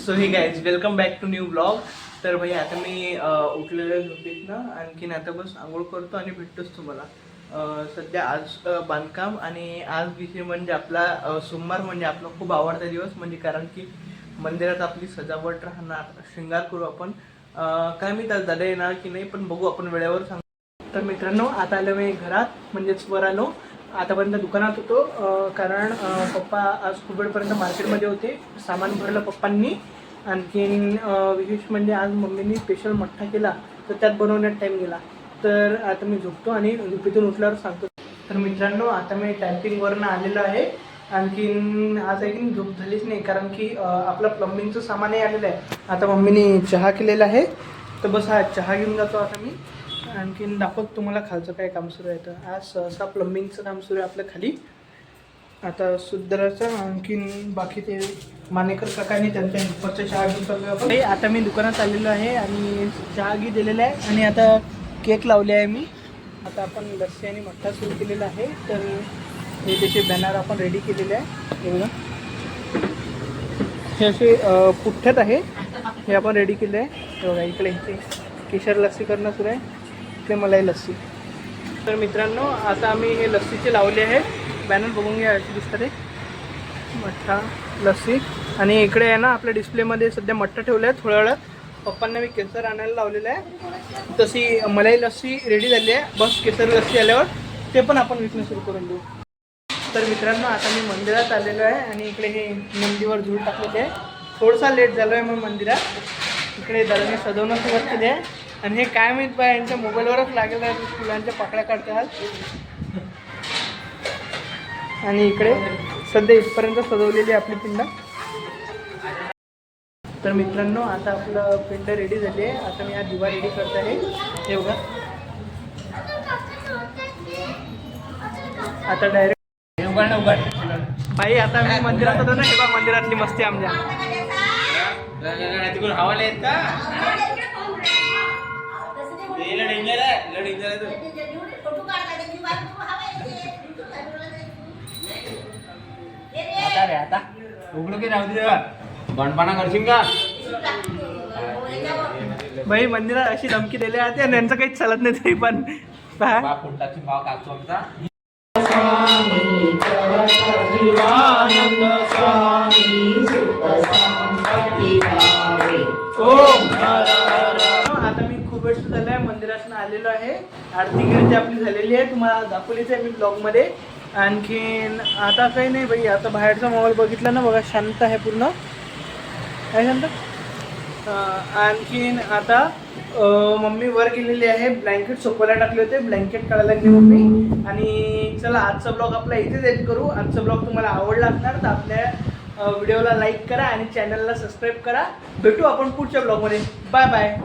So hey guys welcome back to new blog. तर भाई आता मी उठलेल्या झोपेत ना आणखीन आता बस आंघोळ करतो आणि भेटतोच तुम्हाला. सध्या आज बांधकाम आणि आज विषय म्हणजे आपला सोमवार म्हणजे आपला खूप आवडता दिवस म्हणजे कारण की मंदिरात आपली सजावट राहणार, शृंगार करू आपण. काय मी त्यात दादा येणार की नाही पण बघू आपण वेळेवर सांगू. तर मित्रांनो आता आलो मी घरात म्हणजेच वर आलो. आतापर्यंत दुकानात होतो कारण पप्पा आज खूप वेळपर्यंत मार्केटमध्ये होते. सामान भरलं पप्पांनी. आणखीन विशेष म्हणजे आज मम्मीनी स्पेशल मठ्ठा केला तर त्यात बनवण्यात टाईम गेला. तर आता मी झोपतो आणि झोपेतून उठल्यावर सांगतो. तर मित्रांनो आता मी टायपिंगवरनं आलेलो आहे. आणखीन आज आहे झोप झालीच नाही कारण की आपलं प्लंबिंगचं सामानही आलेलं आहे. आता मम्मीनी चहा केलेला आहे तर बस हा चहा घेऊन जातो आता मी. आणखीन दाखवत तुम्हाला खालचं काय काम सुरू आहे. तर आज सहसा प्लंबिंगचं काम सुरू आहे आपलं खाली. आता सुद्राचं आणखीन बाकी ते मानेकर काकांनी त्यांच्या हेल्परचा चहा घेऊन चाललो आपण. आता मी दुकानात आलेलो आहे आणि चहा घी दिलेला आहे आणि आता केक लावले आहे मी. आता आपण लस्सी आणि मठ्ठा सुरू केलेला आहे. तर हे त्याचे बॅनर आपण रेडी केलेले आहे. हे बघा हे असे पुठ्ठ्यात आहे हे आपण रेडी केले आहे. हे बघा इकडे इथे केशर लस्सी करणं सुरू आहे. इकडे मलाई लस्सी. तर मित्रांनो आता आम्ही हे लस्सीचे लावले आहे बॅनर बघून घ्या असे दिसतात ते मठ्ठा लस्सी. आणि इकडे आहे ना आपल्या डिस्प्लेमध्ये सध्या मठ्ठा ठेवला आहे. थोड्या वेळात पप्पांना मी केसर आणायला लावलेलं आहे. तशी मलाई लस्सी रेडी झाली आहे. बस केसर लस्सी आल्यावर ते पण आपण विकणं सुरू करून देऊ. तर मित्रांनो आता मी मंदिरात आलेलो आहे आणि इकडे हे नंदीवर झूल टाकलेले आहे. थोडासा लेट झालो आहे मग मंदिरात. इकडे दादाने सजवणं सुरुवात केली आहे. आणि हे काय माहीत बा यांच्या मोबाईलवरच लागेल आहे फुलांच्या पाकळ्या काढतात. आणि इकडे सध्या इथपर्यंत सजवलेली आपली पिंड. तर मित्रांनो आता आपलं पिंड रेडी झाली आहे. आता मी हा दिवा रेडी करत आहे. हे बघा आता डायरेक्ट भाई आता मी मंदिरात होतो ना. हे बघा मंदिरातली मस्ती आमच्या. हवाला येत का आता उघडू की राहू दे बंडपाना करशील का भाई. मंदिरात अशी धमकी दिली आहे आणि यांचं काहीच चालत नाही तरी पण फुटाची भाव काढतो आमचा. आता मी खूप वेळ झाला आहे मंदिरातून आलेलो आहे. आरती गिरती आपली झालेली आहे. तुम्हाला दाखवलीच आहे मी ब्लॉगमध्ये. आणखीन आता काही नाही भाई. आता बाहेरचा मोबाईल बघितला ना बघा शांत आहे पूर्ण. काय शांत. आणखीन आता मम्मी वर गेलेली आहे. ब्लँकेट सोपायला टाकले होते. ब्लँकेट काढायला लागली मम्मी. आणि चला आजचा ब्लॉग आपला इथेच एंड करू. आजचा ब्लॉग तुम्हाला आवडला असणार तर आपल्या व्हिडिओला लाईक करा आणि चॅनलला सबस्क्राईब करा. भेटू आपण पुढच्या ब्लॉगमध्ये. Bye bye.